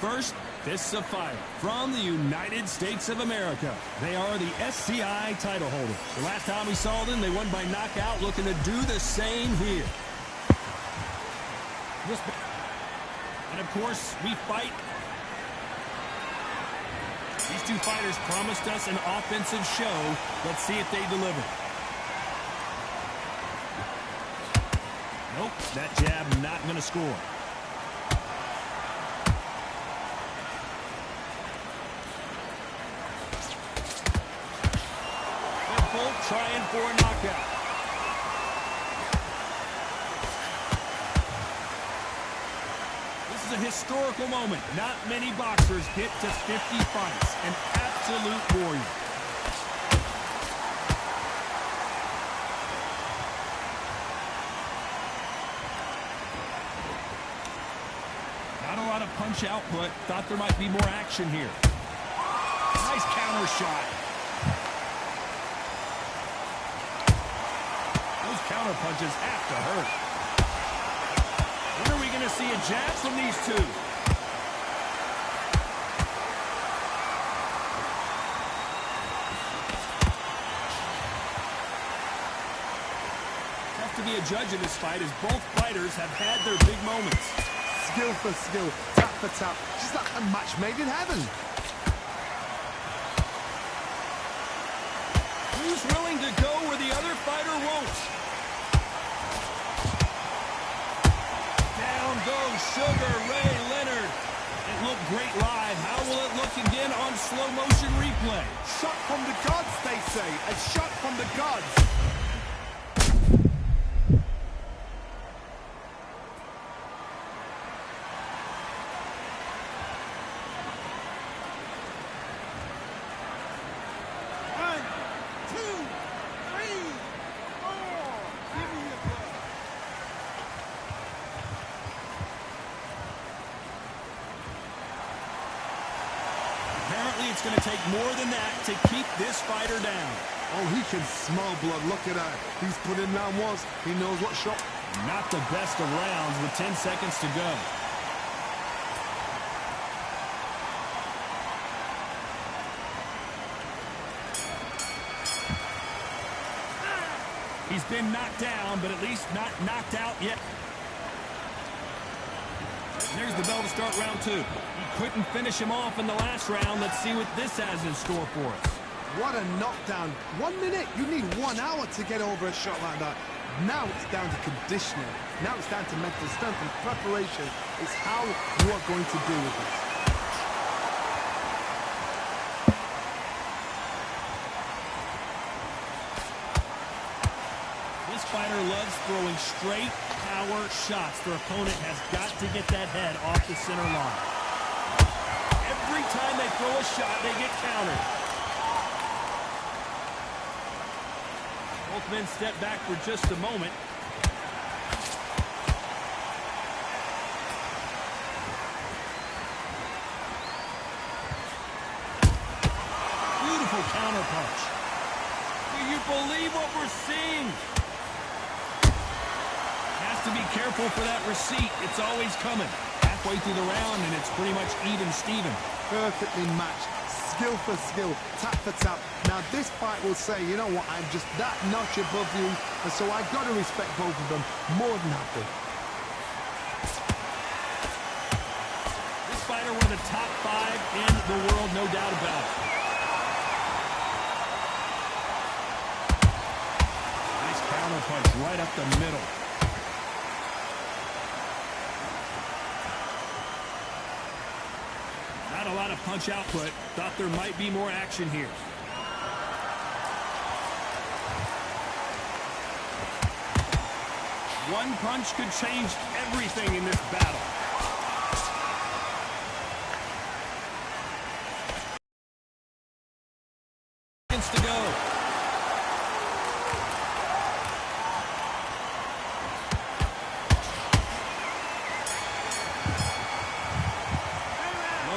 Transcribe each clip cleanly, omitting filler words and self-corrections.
first, Fists of Fire from the United States of America. They are the SCI title holders. The last time we saw them, they won by knockout, looking to do the same here. And of course, we fight. These two fighters promised us an offensive show. Let's see if they deliver. Nope, that jab not going to score. They're both trying for a knockout. This is a historical moment. Not many boxers get to 50 fights. An absolute warrior. Not a lot of punch output. Thought there might be more action here. Nice counter shot. Those counter punches have to hurt. When are we going to see a jab from these two? Tough to be a judge in this fight as both fighters have had their big moments. Skill for skill, tap for tap. Just like a match made in heaven. Who's willing to go where the other fighter won't? Down goes Sugar Ray Leonard. It looked great live. How will it look again on slow motion replay? Shot from the gods, they say. A shot from the gods. It's going to take more than that to keep this fighter down. Oh, he can smell blood. Look at that. He's put in round one. He knows what shot. Not the best of rounds with 10 seconds to go. He's been knocked down, but at least not knocked out yet. There's the bell to start round two. He couldn't finish him off in the last round. Let's see what this has in store for us. What a knockdown. 1 minute. You need 1 hour to get over a shot like that. Now it's down to conditioning. Now it's down to mental strength and preparation. It's how you are going to deal with this. This fighter loves throwing straight power shots. Their opponent has got to get that head off the center line. Every time they throw a shot, they get countered. Both men step back for just a moment. Beautiful counter punch. Do you believe what we're seeing? To be careful for that receipt. It's always coming. Halfway through the round, and it's pretty much even Steven. Perfectly matched. Skill for skill. Tap for tap. Now, this fight will say, you know what, I'm just that notch above you, and so I've got to respect both of them more than happy. This fighter, one of the top 5 in the world, no doubt about it. Nice counter punch right up the middle. Not a lot of punch output. Thought there might be more action here. One punch could change everything in this battle. Seconds to go.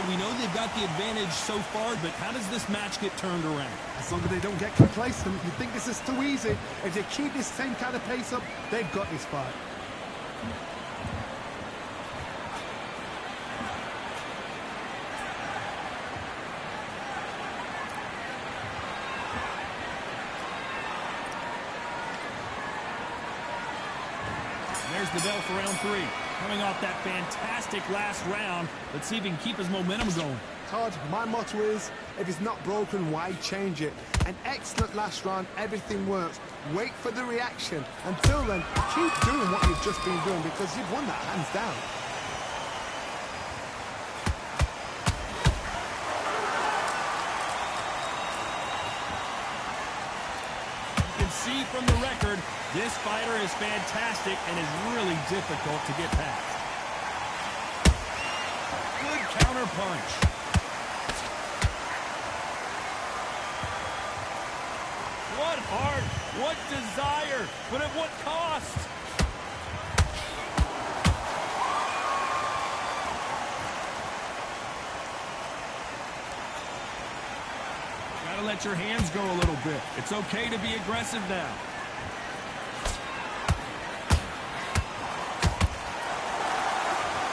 We know they've got the advantage so far, but how does this match get turned around? As long as they don't get complacent, you think this is too easy. If they keep this same kind of pace up, they've got this fight. There's the bell for round 3. Coming off that fantastic last round, let's see if he can keep his momentum going. Todd, my motto is, if it's not broken, why change it? An excellent last round, everything works. Wait for the reaction. Until then, keep doing what you've just been doing because you've won that hands down. You can see from the record, this fighter is fantastic and is really difficult to get past. Good counter punch. What heart, what desire, but at what cost? Gotta let your hands go a little bit. It's okay to be aggressive now.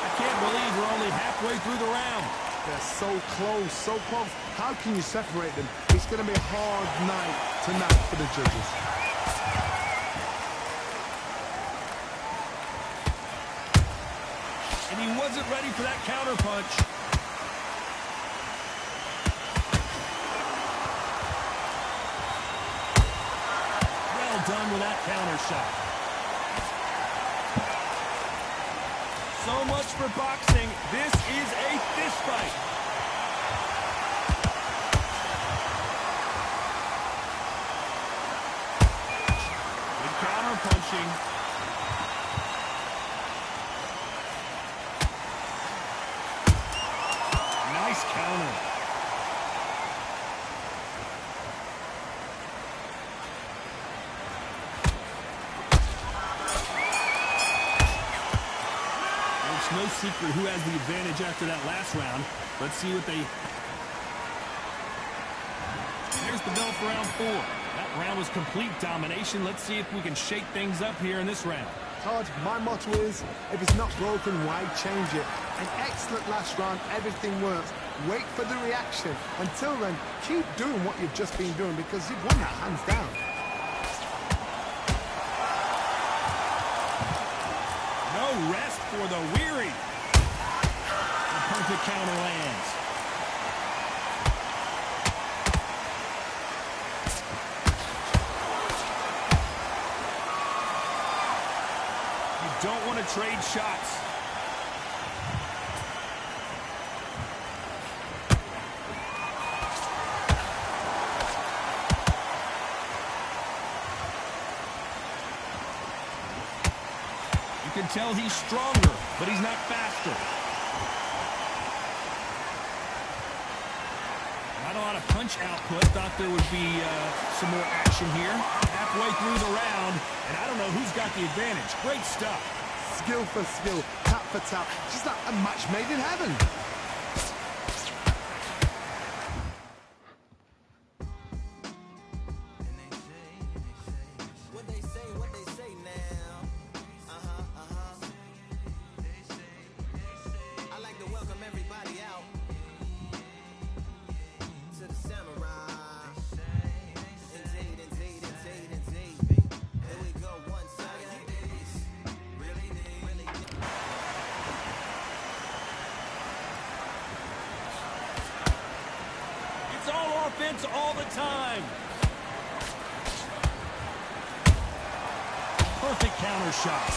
I can't believe we're only halfway through the round. They're so close, so close. How can you separate them? It's going to be a hard night tonight for the judges. And he wasn't ready for that counter punch. Well done with that counter shot. So much for boxing. This is a fist fight. Good counter punching. Nice counter. No secret who has the advantage after that last round. Let's see what they... There's the bell for round 4. That round was complete domination. Let's see if we can shake things up here in this round. Todd, my motto is, if it's not broken, why change it? An excellent last round, everything works. Wait for the reaction. Until then, keep doing what you've just been doing because you've won that hands down. No rest for the weary. The perfect counter lands. You don't want to trade shots. You can tell he's stronger, but he's not faster. Not a lot of punch output. Thought there would be some more action here. Halfway through the round, and I don't know who's got the advantage. Great stuff. Skill for skill, tap for tap. Just like a match made in heaven. Offense all the time. Perfect counter shot.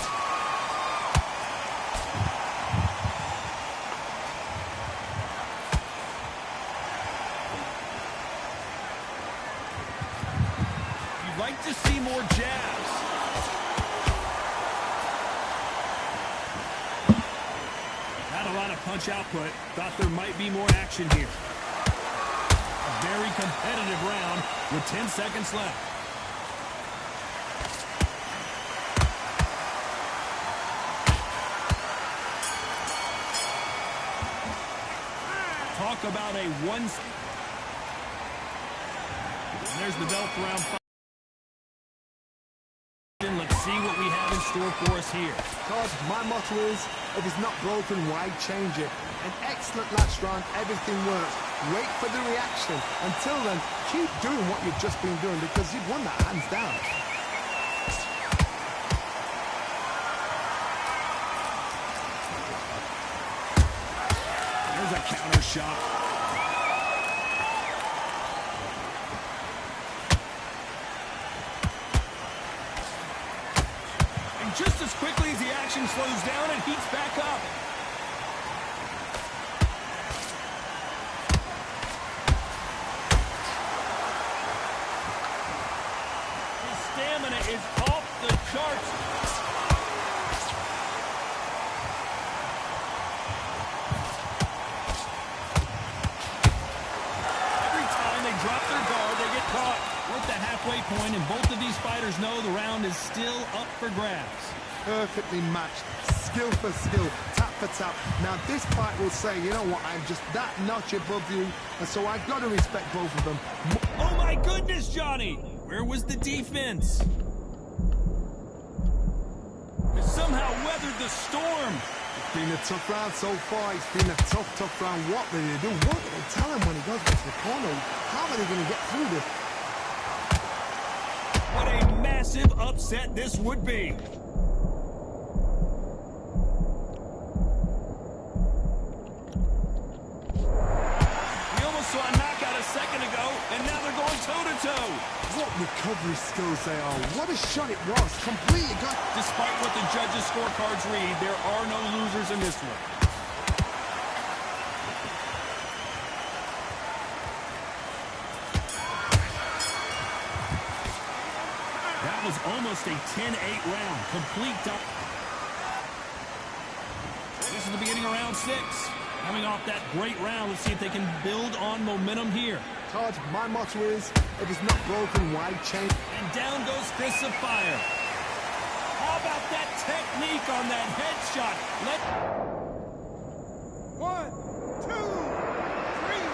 You'd like to see more jabs. Not a lot of punch output. Thought there might be more action here. Very competitive round with 10 seconds left. Talk about a one... And there's the bell for round 5. Let's see what we have in store for us here. Todd, my motto is, if it's not broken, why change it? An excellent last round, everything works. Wait for the reaction. Until then, keep doing what you've just been doing because you've won that hands down. a counter shot. And just as quickly as the action slows down, it heats back up. His stamina is off the charts. Drop their guard, they get caught. We're at the halfway point, and both of these fighters know the round is still up for grabs. Perfectly matched, skill for skill, tap for tap. Now this fight will say, you know what, I'm just that notch above you, and so I've got to respect both of them. Oh my goodness, Johnny! Where was the defense? It somehow weathered the storm. It's been a tough round so far. It's been a tough, tough round. What will they do? What will they tell him when he goes into the corner? How are they going to get through this? What a massive upset this would be. We almost saw a knockout a second ago, and now they're going toe-to-toe. What recovery skills they are. What a shot it was. Completely got... Despite what the judges' scorecards read, there are no losers in this one. That was almost a 10-8 round. Complete. This is the beginning of round 6. Coming off that great round, let's see if they can build on momentum here. Todd, my motto is, if it's not broken, why change? And down goes fists of fire. How about that technique on that headshot? One, two, three,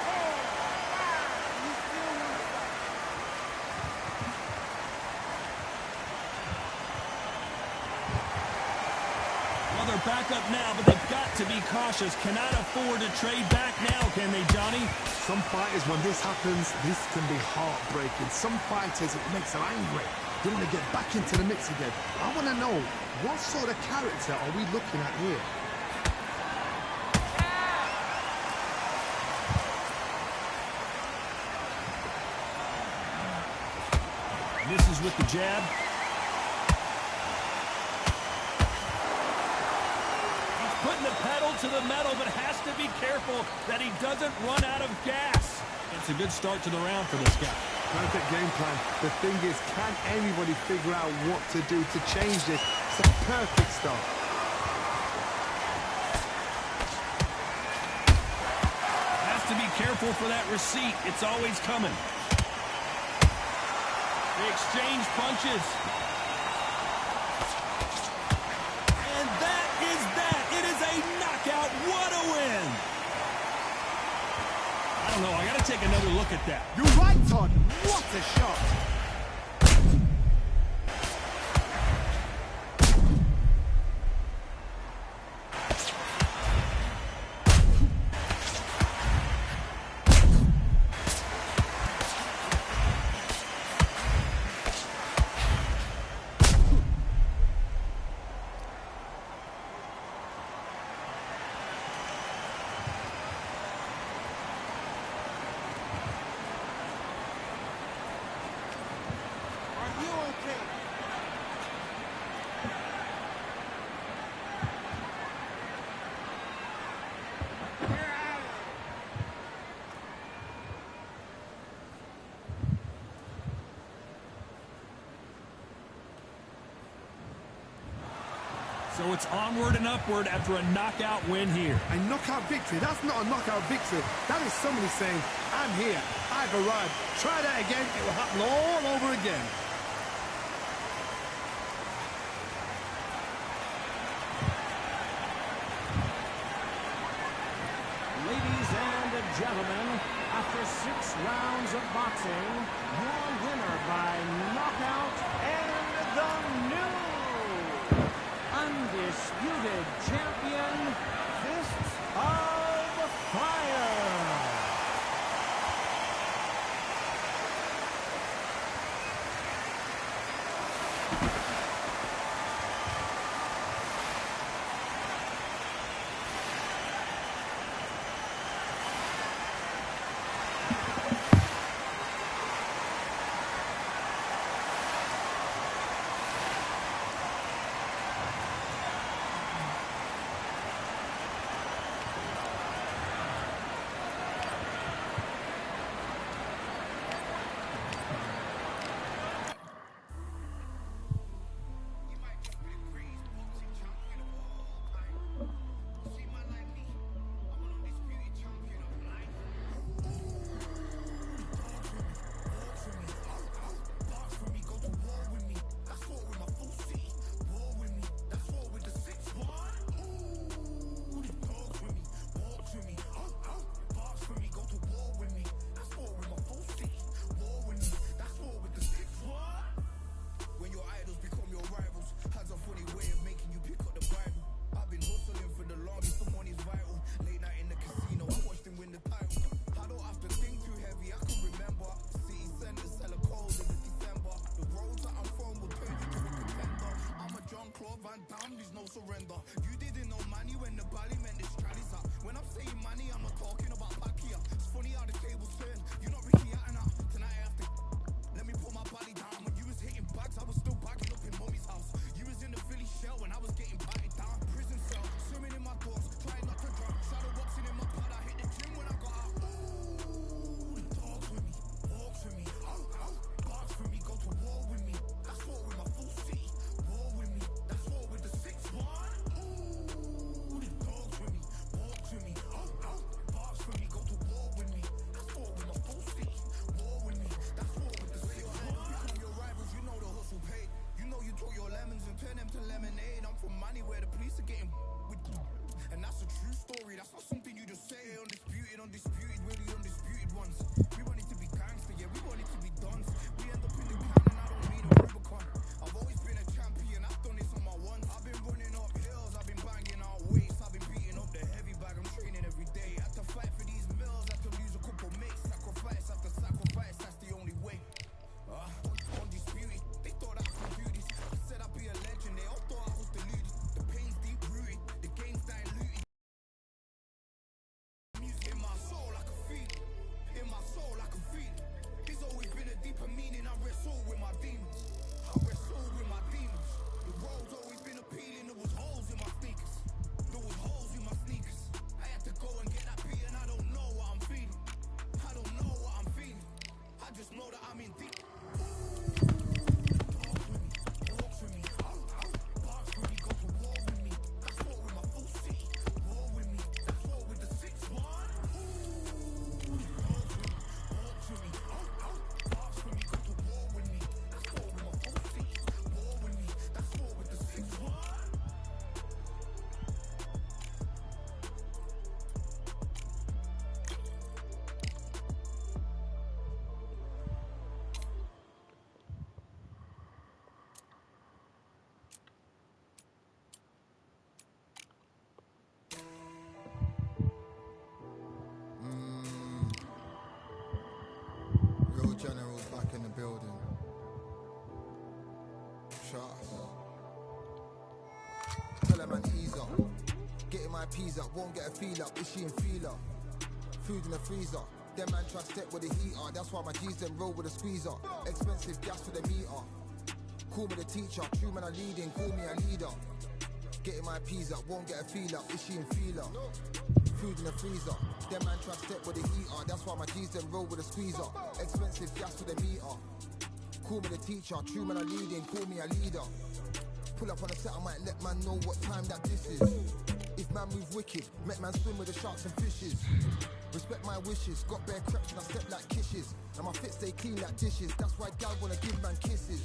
four, Well, they're back up now, but they've got to be cautious. Cannot afford to trade back now, can they, Johnny? Some fighters, when this happens, this can be heartbreaking. Some fighters, it makes them angry. They want to get back into the mix again. I want to know, what sort of character are we looking at here? Misses with the jab. Putting the pedal to the metal, but has to be careful that he doesn't run out of gas. It's a good start to the round for this guy. Perfect game plan. The thing is, can anybody figure out what to do to change this? It's a perfect start. Has to be careful for that receipt. It's always coming. They exchange punches. What a win! I don't know. I got to take another look at that. You're right, Todd. What a shot! So it's onward and upward after a knockout win here. A knockout victory? That's not a knockout victory. That is somebody saying, I'm here, I've arrived. Try that again, it will happen all over again. Ladies and gentlemen, after 6 rounds of boxing, your winner by knockout and the new undisputed champion, Fists of Fire. surrender. You didn't know money when the bally meant this stradies up. When I'm saying money, I'm not talking about back here. It's funny how the tables turn. You're not Ricky Hatton. Tonight I have to let me put my body down. When you was hitting bags, I was still bagging up in mommy's house. You was in the Philly shell when I was getting batted down. Prison cell, swimming in my thoughts, trying not to drown. Shadow boxing in my pad, I hit the gym when I got out. Ooh, the dogs with me, walks with me, barks with me, go to war with me. That's war with my full city, war with me. That's war with the 6-1. Ooh, the dogs with me, walks with me, barks with me, go to war with me. That's war with my full city, war with me. That's war with the 6-1. Become your rivals, you know the hustle paid. You know you took your lemons and turn them to lemonade. I'm from money where the police are getting with, and that's a true story. That's not something you just say. Undisputed, we're the undisputed ones. We want it to be gangster, yeah, we want it to be done. We end up in the can and I don't mean a Rubicon. I've always been a champion, I've done this on my ones. I've been running up hills, I've been banging out weights, I've been beating up the heavy bag, I'm training every day. Had to fight for these mills, had to lose a couple mates. Sacrifice after sacrifice, that's the only way. Undisputed, they thought I could do this. I said I'd be a legend, they all thought I was deluded. The pain's deep rooted, the game's diluted. Music in my soul, I can feel it. In my soul, I can feel it. There's always been a deeper meaning. I wrestle with my demons. I wrestle with my demons. The road's always been appealing. There was holes in my sneakers. There was holes in my sneakers. I had to go and get that beat, and I don't know what I'm feeling. I don't know what I'm feeling. I just know that I'm in deep. Walks with me, barks with me, go to war with me. That's war with my full city, war with me. That's war with the 6-1. Walks with me, barks with me, go to war with me. That's war with my full city, war with me. That's war with the 6-1. Real generals back in the building. Trust. Tell her man ease up. Getting my peas up, won't get a feel up. Is she in feeler? Food in the freezer. Them man try step with the heater. That's why my G's them roll with a squeezer. Expensive gas for the meter. Call me the teacher. True man I leading, call me a leader. Getting my peas up, won't get a feel up. Is she in feeler? Food in the freezer. Them man try step with the heater. That's why my G's them roll with a squeezer. Expensive gas for the meter. Call me the teacher. True man I leading, call me a leader. Pull up on the set, I might let man know what time that this is. If man move wicked, make man swim with the sharks and fishes. Respect my wishes, got bare creps and I step like kisses. And my fit stay clean like dishes. That's why gal wanna give man kisses.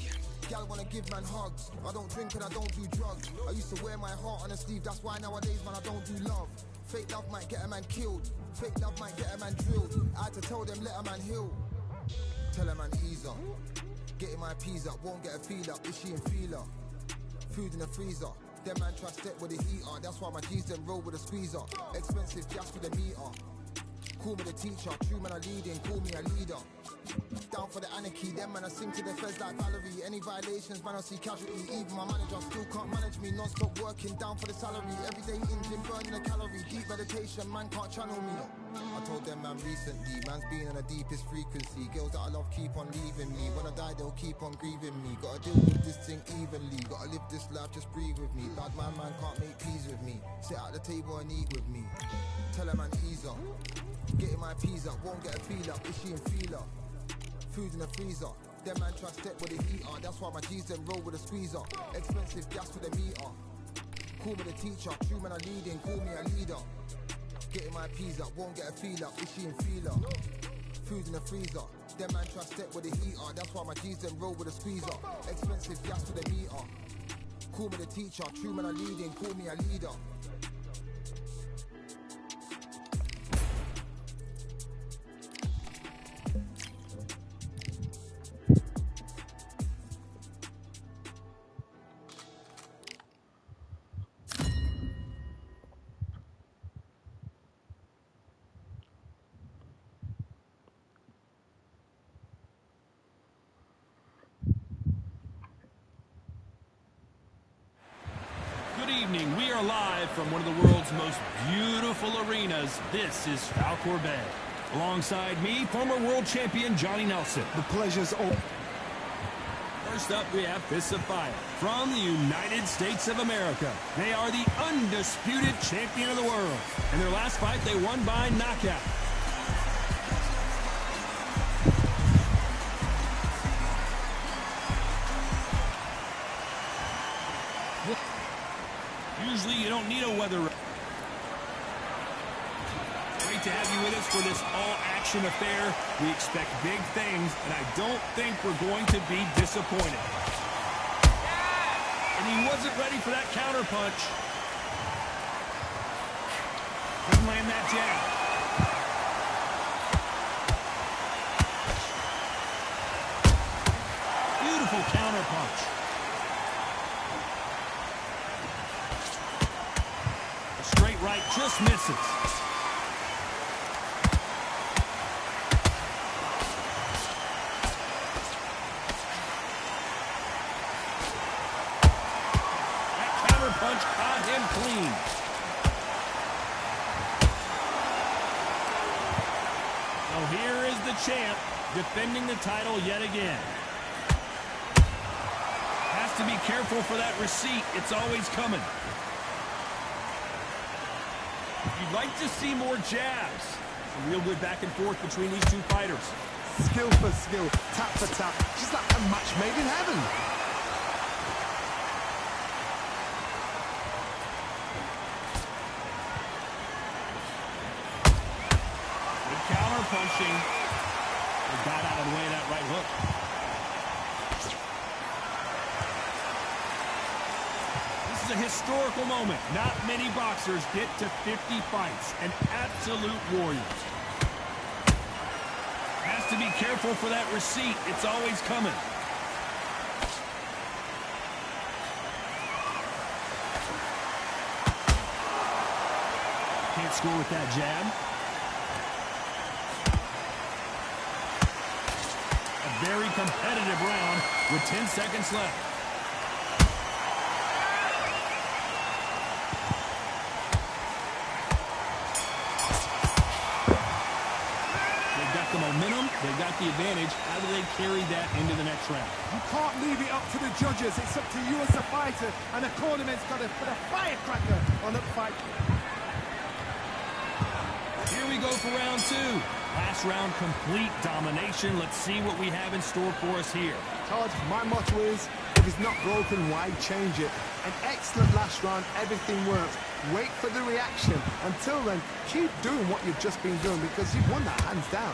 Gal wanna give man hugs. I don't drink and I don't do drugs. I used to wear my heart on a sleeve. That's why nowadays man I don't do love. Fake love might get a man killed. Fake love might get a man drilled. I had to tell them let a man heal. Tell a man ease up. Getting my peas up, won't get a feel up. Is she in feeler? Food in the freezer. Them man try step with the heater. That's why my G's them roll with a squeezer. Expensive gas for the meter. Call me the teacher. True man I leading, call me a leader. Down for the anarchy. Them man I sing to the feds like Valerie. Any violations man I see casualty. Even my manager still can't manage me. Non-stop working down for the salary. Everyday in gym burning a calorie. Deep meditation man can't channel me. I told them man recently, man's been on the deepest frequency. Girls that I love keep on leaving me. When I die they'll keep on grieving me. Gotta deal with this thing evenly. Gotta live this life, just breathe with me. Bad man can't make peace with me. Sit at the table and eat with me. Tell a man ease up. Getting my peas up, won't get a feel up. Is she in feeler? Food in the freezer. Them man try step with the heater. That's why my G's them roll with a squeezer. Expensive gas for the meter. Call me the teacher. True man I leading, call me a leader. Getting my peas up, won't get a feel up. Is she in feeler? Food in the freezer. Them man try step with the heater. That's why my G's them roll with a squeezer. Expensive gas for the meter. Call me the teacher. True man I leading, call me a leader. evening. We are live from one of the world's most beautiful arenas. This is Falcor Bay. Alongside me, former world champion Johnny Nelson. The pleasure's all. First up, we have Fists of Fire from the United States of America. They are the undisputed champion of the world. In their last fight, they won by knockout. Usually you don't need a weather. Great to have you with us for this all-action affair. We expect big things, and I don't think we're going to be disappointed. And he wasn't ready for that counter punch. Couldn't land that jab. Beautiful counter punch. Straight right just misses. That counter punch caught him clean. So here is the champ defending the title yet again. Has to be careful for that receipt. It's always coming. You'd like to see more jabs. Some real good back and forth between these two fighters. Skill for skill, tap for tap, just like a match made in heaven. Good counter punching. They got out of the way of that right hook. This is a historical moment. Not many boxers get to 50 fights. An absolute warrior. Has to be careful for that receipt. It's always coming. Can't score with that jab. A very competitive round with 10 seconds left. The momentum, they've got the advantage. How do they carry that into the next round? You can't leave it up to the judges. It's up to you as a fighter, and the cornerman's got to put a firecracker on the fight. Here we go for round two. Last round, complete domination. Let's see what we have in store for us here. Todd, my motto is, if it's not broken, why change it? An excellent last round, everything works. Wait for the reaction. Until then, keep doing what you've just been doing because you've won that hands down.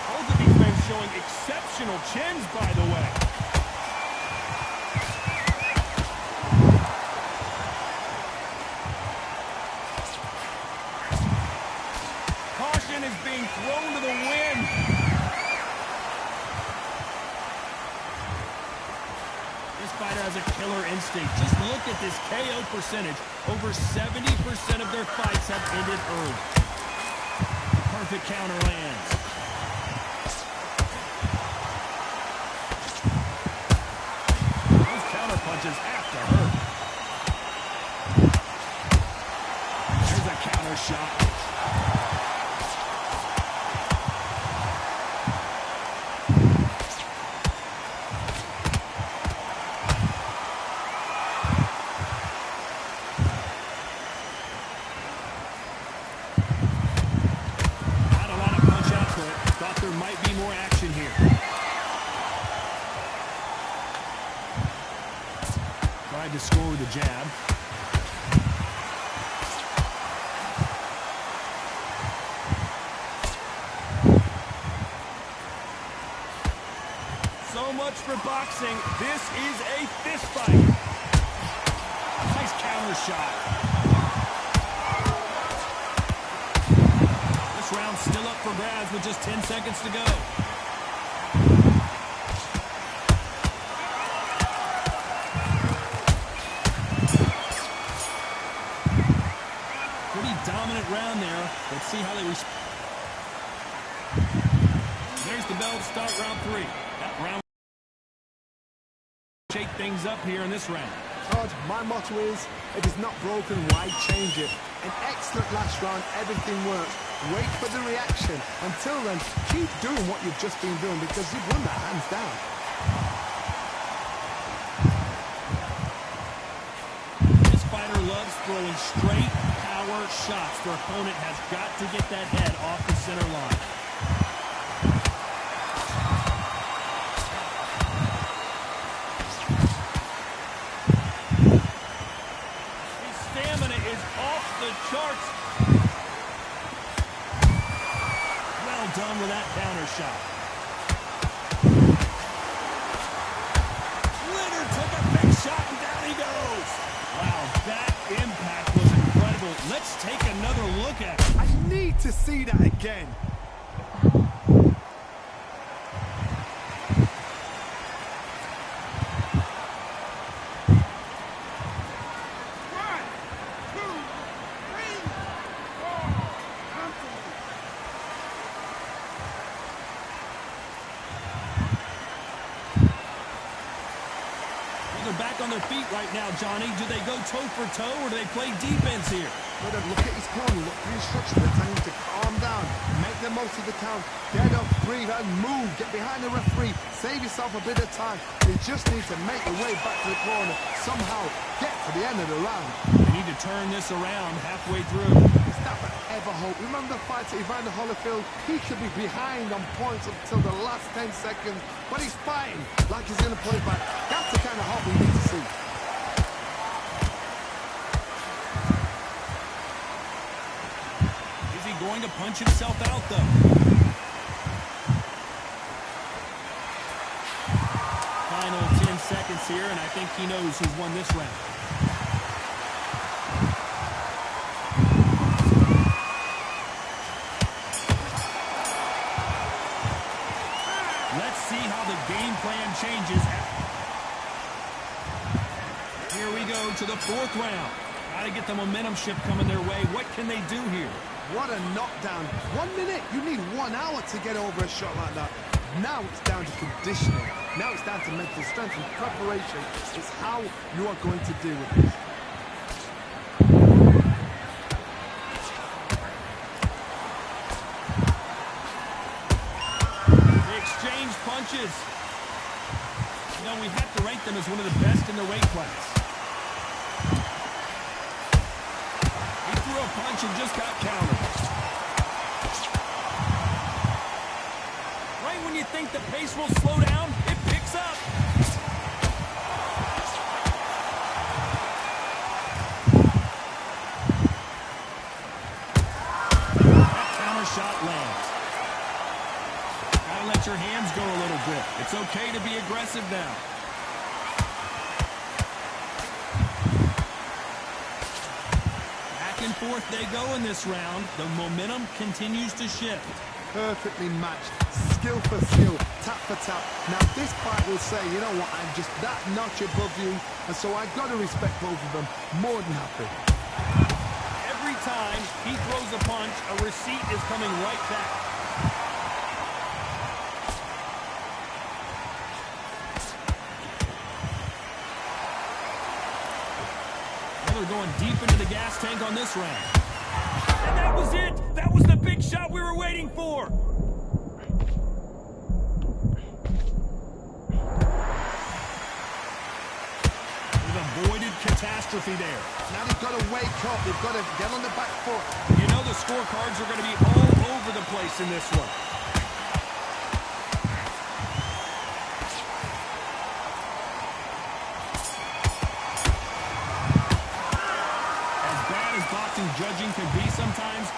Both of these men showing exceptional chins, by the way. Caution is being thrown to the wind. This fighter has a killer instinct. Just look at this KO percentage. Over 70% of their fights have ended early. Perfect counter lands. Those counter punches have to hurt. There's a counter shot. There might be more action here. Tried to score with a jab. So much for boxing. This is a fist fight. Nice counter shot. Round still up for grabs with just 10 seconds to go. Pretty dominant round there. Let's see how they respond. There's the bell to start round three. That round things up here in this round. Todd, my motto is, if it's not broken, why change it? An excellent last round, everything works. Wait for the reaction. Until then, keep doing what you've just been doing because you've won that hands down. This fighter loves throwing straight power shots. Their opponent has got to get that head off the center line. His stamina is off the charts. Well done with that counter shot. Leonard took a big shot and down he goes. Wow, that impact was incredible. Let's take another look at it. I need to see that again. They're back on their feet right now, Johnny. Do they go toe for toe or do they play defense here? But look at his corner, look for instruction, they're telling him to calm down, make the most of the count, get up, breathe and move, get behind the referee, save yourself a bit of time. You just need to make your way back to the corner, somehow get to the end of the round. They need to turn this around halfway through. Is that ever hope? Remember the fight to Evander Holyfield? He could be behind on points until the last 10 seconds, but he's fighting like he's going to play back. That's the kind of hope we need to see. Is he going to punch himself out, though? Final 10 seconds here, and I think he knows who's won this round. Let's see how the game plan changes. Here we go to the fourth round. Got to get the momentum shift coming their way. What can they do here? What a knockdown. 1 minute, you need 1 hour to get over a shot like that. Now it's down to conditioning. Now it's down to mental strength and preparation. It's how you are going to deal with this. They exchange punches. You know, we have to rank them as one of the best in their weight class. He threw a punch and just got countered. Right when you think the pace will slow down, it picks up. That counter shot lands. Gotta let your hands go a little bit. It's okay to be aggressive now. Back and forth they go in this round. The momentum continues to shift. Perfectly matched, skill for skill, tap for tap. Now this fight will say, you know what, I'm just that notch above you, and so I've got to respect both of them. More than happy. Every time he throws a punch, a receipt is coming right back. Well, they're going deep into the gas tank on this round. And that was it! That was the big shot we were waiting for! They've avoided catastrophe there. Now they've got to wake up, they've got to get on the back foot. You know the scorecards are going to be all over the place in this one. As bad as boxing judging can be sometimes.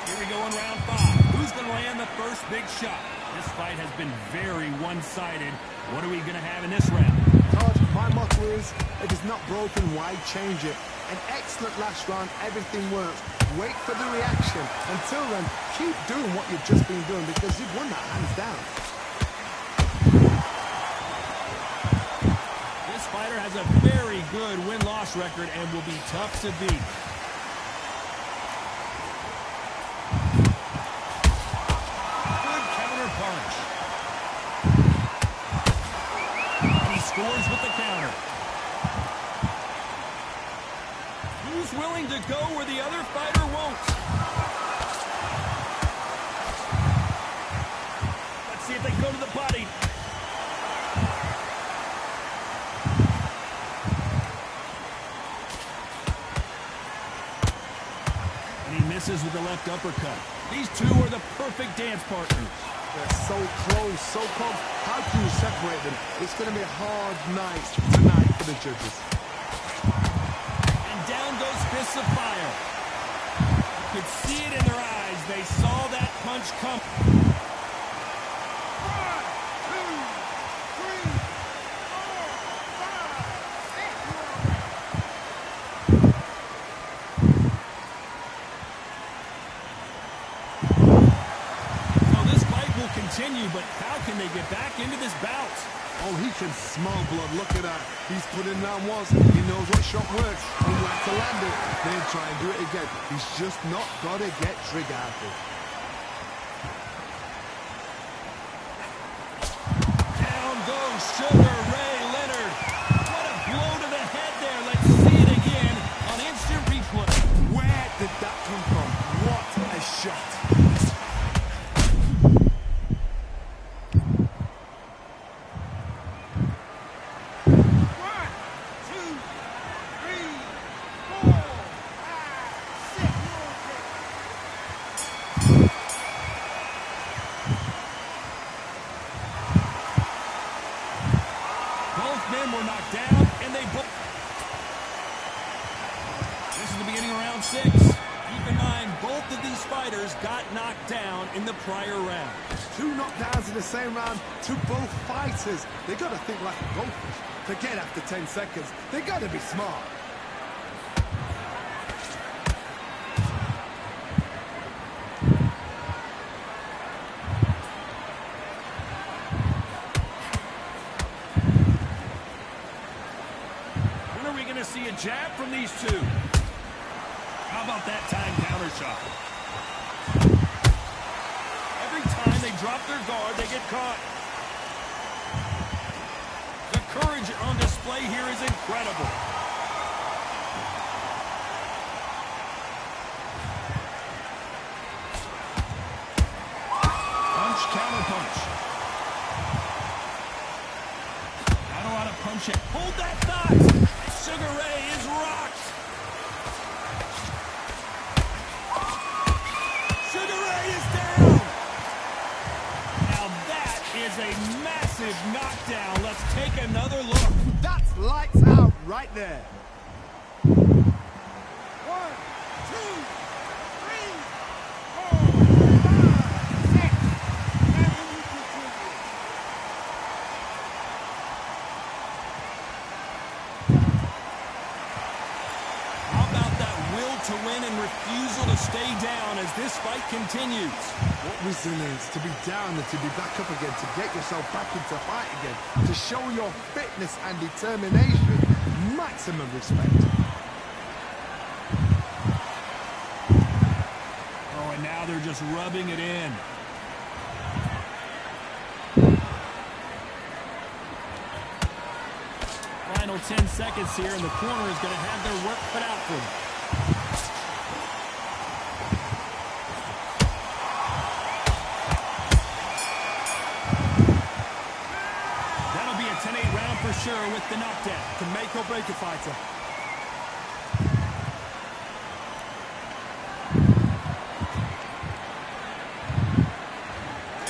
Here we go in round 5. Who's going to land the first big shot? This fight has been very one-sided. What are we going to have in this round? Todd, my motto is, if it's not broken, why change it? An excellent last round, everything works. Wait for the reaction. Until then, keep doing what you've just been doing because you've won that hands down. This fighter has a very good win-loss record and will be tough to beat. Good counter punch. willing to go where the other fighter won't. Let's see if they go to the body. And he misses with the left uppercut. These two are the perfect dance partners. They're so close, so close. How can you separate them? It's going to be a hard night tonight for the judges. And down goes fists of fire. You could see it in their eyes. They saw that punch come. 1, 2, 3, 4, 5, 6. So this fight will continue, but how can they get back into this bout? Oh, he can smell blood. Look at that. He's put in round once. He knows what shot works and where to land it. Then try and do it again. He's just not got to get trigger happy. Down goes Sugar Ray Leonard. What a blow to the head there. Let's see it again on instant replay. Where did that come from? What a shot. Both men were knocked down, and they both... This is the beginning of round 6. Keep in mind, both of these fighters got knocked down in the prior round. 2 knockdowns in the same round to both fighters. They got to think like a goldfish. Forget after 10 seconds. They got to be smart. See a jab from these two. How about that time counter shot? Every time they drop their guard, they get caught. The courage on display here is incredible. Punch, counter punch. Not a lot of punching. Hold that thought. Sugar Ray is rocked. Sugar Ray is down. Now that is a massive knockdown. Let's take another look. That's lights out right there. 1, 2, 3, 4, 5, 6. To win and refusal to stay down as this fight continues. What resilience to be down and to be back up again, to get yourself back into fight again, to show your fitness and determination. Maximum respect. Oh, and now they're just rubbing it in. Final 10 seconds here, and the corner is going to have their work cut out for them. For sure with the knockdown. Can make or break a fighter.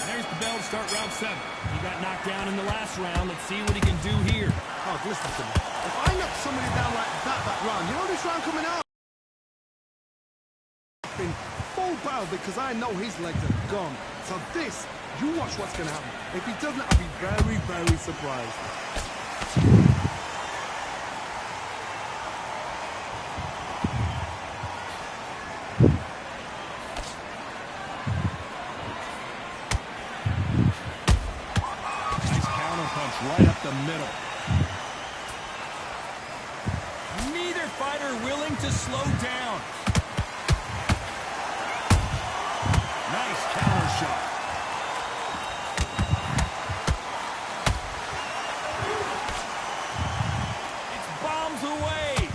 There's the bell to start round 7. He got knocked down in the last round. Let's see what he can do here. Oh, listen to me. If I knock somebody down like that round, you know this round coming out? In full barrel because I know his legs are gone. So this, you watch what's going to happen. If he doesn't, I'll be very, very surprised. Right up the middle. Neither fighter willing to slow down. Nice counter shot. It's bombs away.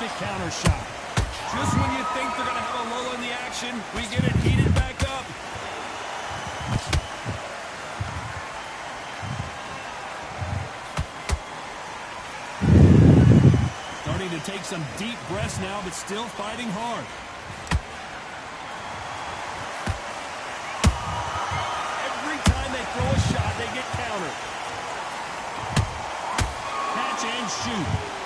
perfect counter shot. Just when you think they're going to have a lull in the action, we get it heated back up. Starting to take some deep breaths now, but still fighting hard. Every time they throw a shot, they get countered. Catch and shoot.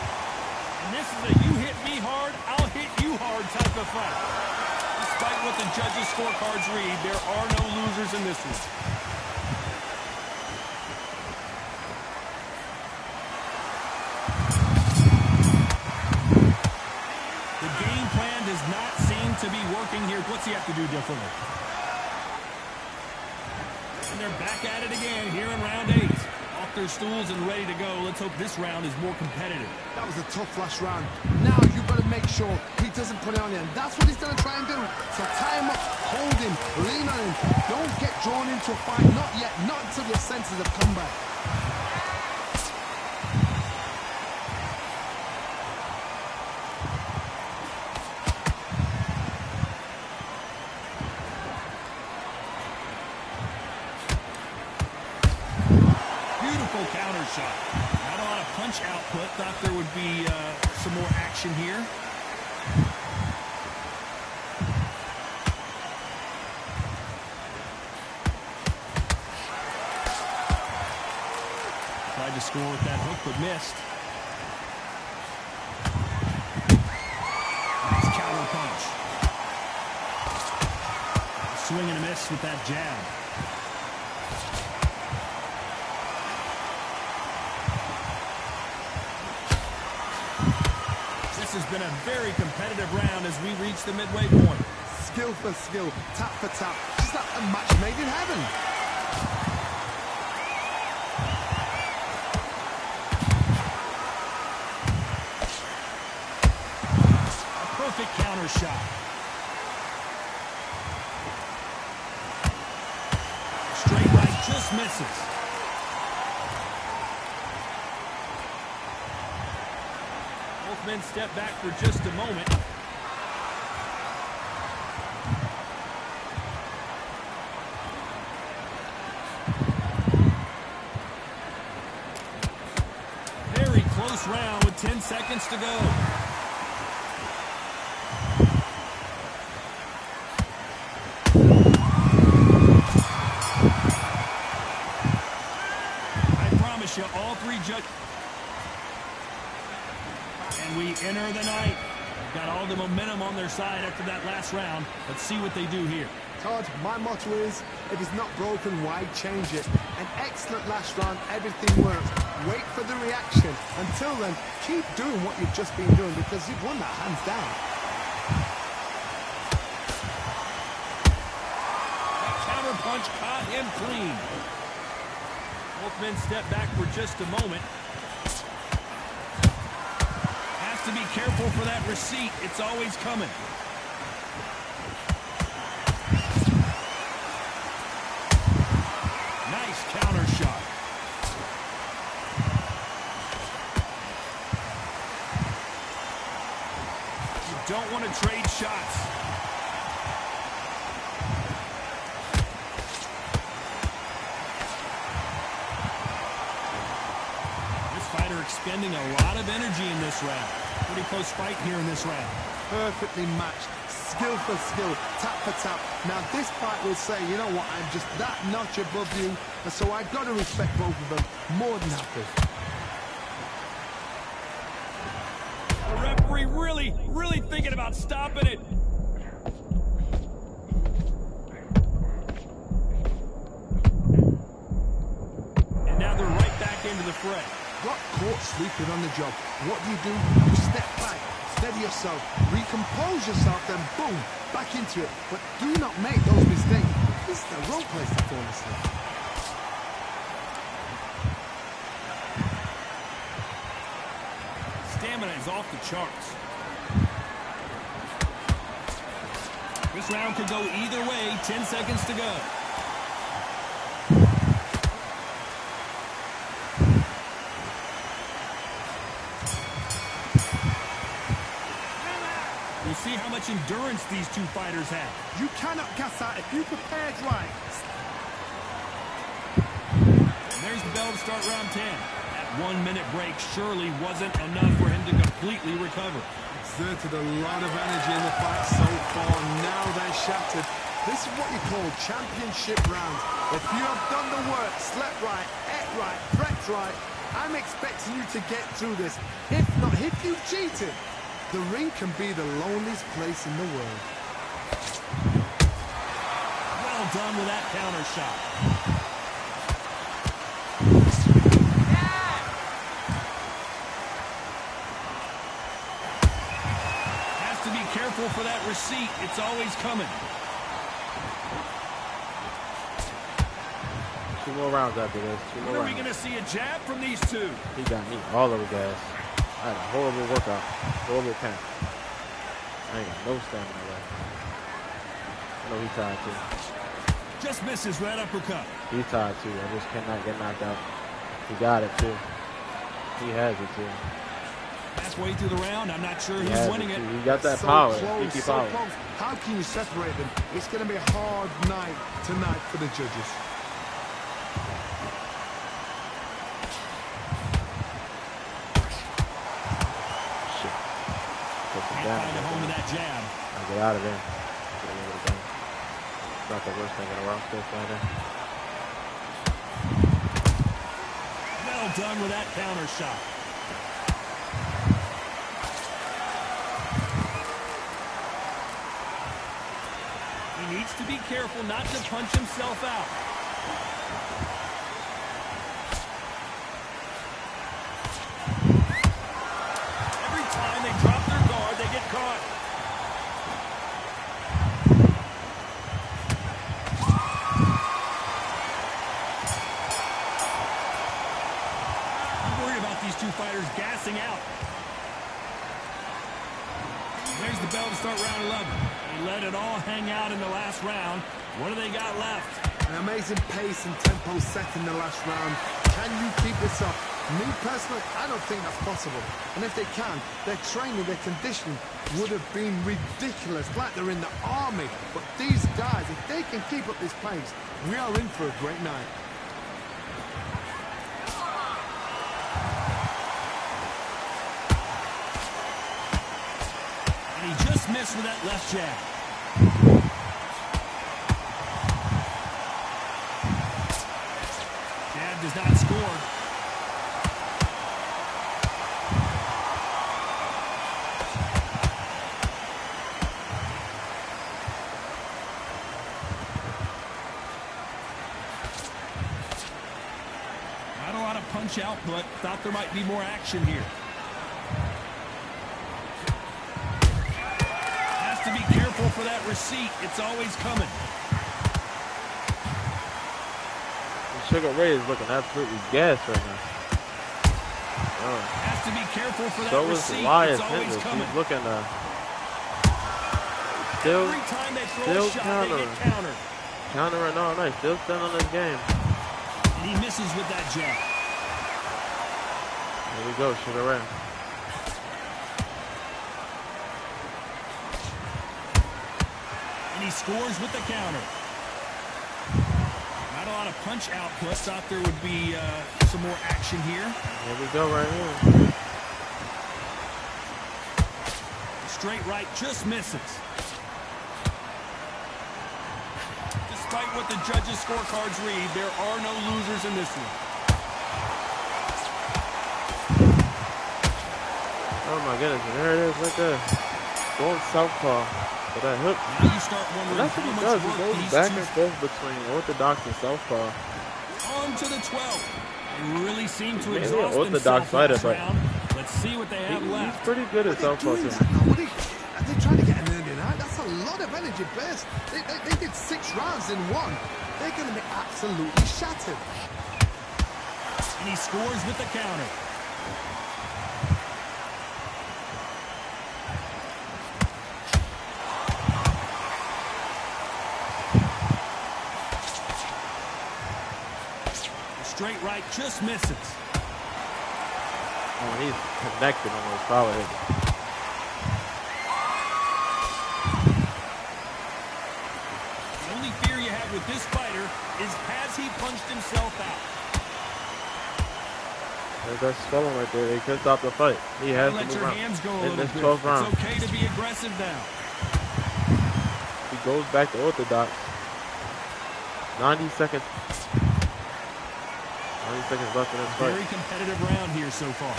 And this is a you hit me hard, I'll hit you hard type of fight. Despite what the judges' scorecards read, there are no losers in this one. The game plan does not seem to be working here. What's he have to do differently? And they're back at it again here in round 8. Off their stools and ready to go. Let's hope this round is more competitive. That was a tough last round. Now you've got to make sure he doesn't put it on you. And that's what he's going to try and do. So tie him up, hold him, lean on him. Don't get drawn into a fight. Not yet. Not until your senses have come back. Counter shot. Not a lot of punch output. Thought there would be some more action here. Tried to score with that hook, but missed. Nice counter punch. Swing and a miss with that jab. This has been a very competitive round as we reach the midway point. Skill for skill, tap for tap, just like a match made in heaven. A perfect counter shot. Straight right just misses. Both men step back for just a moment. Very close round with 10 seconds to go. I promise you, all three judges. And we enter the night. Got all the momentum on their side after that last round. Let's see what they do here. Todd, my motto is, if it's not broken, why change it? An excellent last round, everything works. Wait for the reaction. Until then, keep doing what you've just been doing because you've won that hands down. That counter punch caught him clean. Both men step back for just a moment. To be careful for that receipt. It's always coming. Nice counter shot. You don't want to trade shots. This fighter expending a lot of energy in this round. Pretty close fight here in this round. Perfectly matched, skill for skill, tap for tap. Now this fight will say, you know what, I'm just that notch above you, and so I've got to respect both of them more than happy. The referee really thinking about stopping it. And now they're right back into the fray. Got caught sleeping on the job. What do? You step back, steady yourself, recompose yourself, then boom, back into it. But do not make those mistakes. This is the wrong place to fall asleep. Stamina is off the charts. This round could go either way. 10 seconds to go. We'll see how much endurance these two fighters have. You cannot gas out if you prepared right. And there's the bell to start round 10. That 1 minute break surely wasn't enough for him to completely recover. Exerted a lot of energy in the fight so far. Now they're shattered. This is what you call championship rounds. If you have done the work, slept right, ate right, prepped right, I'm expecting you to get through this. If not, if you've cheated, the ring can be the loneliest place in the world. Well done with that counter shot. Has to be careful for that receipt. It's always coming. 2 more rounds after this. 2 more When are we rounds. going to see a jab from these two? He got me all over gas. I had a horrible workout. Horrible camp. I ain't got no stamina left. I know he's tired too. Just misses right uppercut. He's tired too. I just cannot get knocked out. He got it too. He has it too. Halfway through the round, I'm not sure He who's has winning it. too. He got that So power. close, Sneaky so power. close. How can you separate them? It's going to be a hard night tonight for the judges. Shit. Put some Can't damage find a on home him. with that jab. I'll get out of there. Get a little down. It's not the worst thing in the world. Still standing. Well done with that counter shot. He needs to be careful not to punch himself out. Every time they drop their guard, they get caught. I'm worried about these two fighters gassing out. There's the bell to start round 11. They let it all hang out in the last round. What do they got left? An amazing pace and tempo set in the last round. Can you keep this up? Me personally, I don't think that's possible. And if they can, their training, their conditioning would have been ridiculous, like they're in the army. But these guys, if they can keep up this pace, we are in for a great night. And he just missed with that left jab. Jab does not score. Not a lot of punch output. Thought there might be more action here. Has to be careful for that receipt. It's always coming. Sugar Ray is looking absolutely gassed right now. Has to be careful for that So is receipt. Elias It's always Hendricks. coming. He's looking still Every time they throw a shot, they get countered. countering all night. Still standing on this game. And he misses with that jab. Here we go, Sugar Ray. And he scores with the counter. Not a lot of punch output. Thought there would be some more action here. Here we go right here. Straight right just misses. Despite what the judges' scorecards read, there are no losers in this one. Oh my goodness, and there it is right there. Going southpaw with that hook. Now you start And wondering that's what how he much does. He work goes these back two and forth between orthodox and southpaw. on to the 12. They really seem to Maybe an exhaust orthodox themselves fighter, last but round. Let's see what they have He's left. pretty good at They're southpaw doing too. that now. Are they trying to get an early night? That's a lot of energy burst. They did 6 rounds in one. They're going to be absolutely shattered. And he scores with the counter. Straight right just misses. Oh, he's connected on those power hits. with this fighter is, has he punched himself out? There's that skull right there. They could stop the fight. He has to Let move your around hands go a in little this bit. 12th round. It's okay to be aggressive now. He goes back to orthodox. 90 seconds. 90 seconds left in this fight. Very competitive round here so far.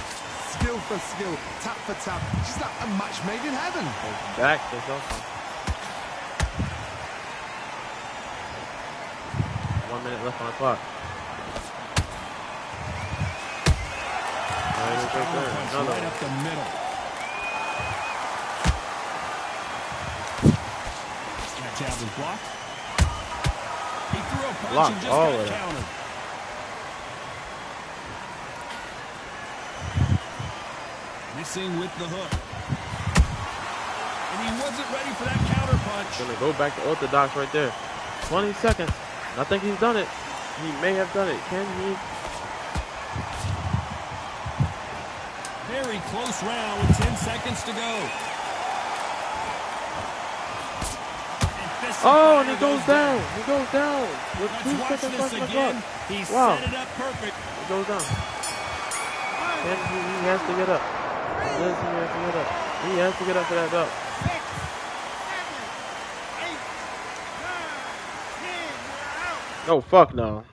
Skill for skill, tap for tap. Just like a match made in heaven. Back to something. 1 minute left on the clock. Right there. Another right up the middle. That jab was blocked. He threw a punch Blocked and just all got of that. countered. Missing with the hook. And he wasn't ready for that counter punch. Gonna go back to orthodox right there. 20 seconds. I think he's done it. He may have done it. Can he? Very close round with 10 seconds to go. Oh, and he goes down. He goes down with Let's 2 watch seconds this left on the again. clock. He Wow. set it up perfect. He goes down. And he has to get up. Yes, he has to get up. He has to get up for that belt. 6, 7, 8, 9, 10, you're out. No, fuck no.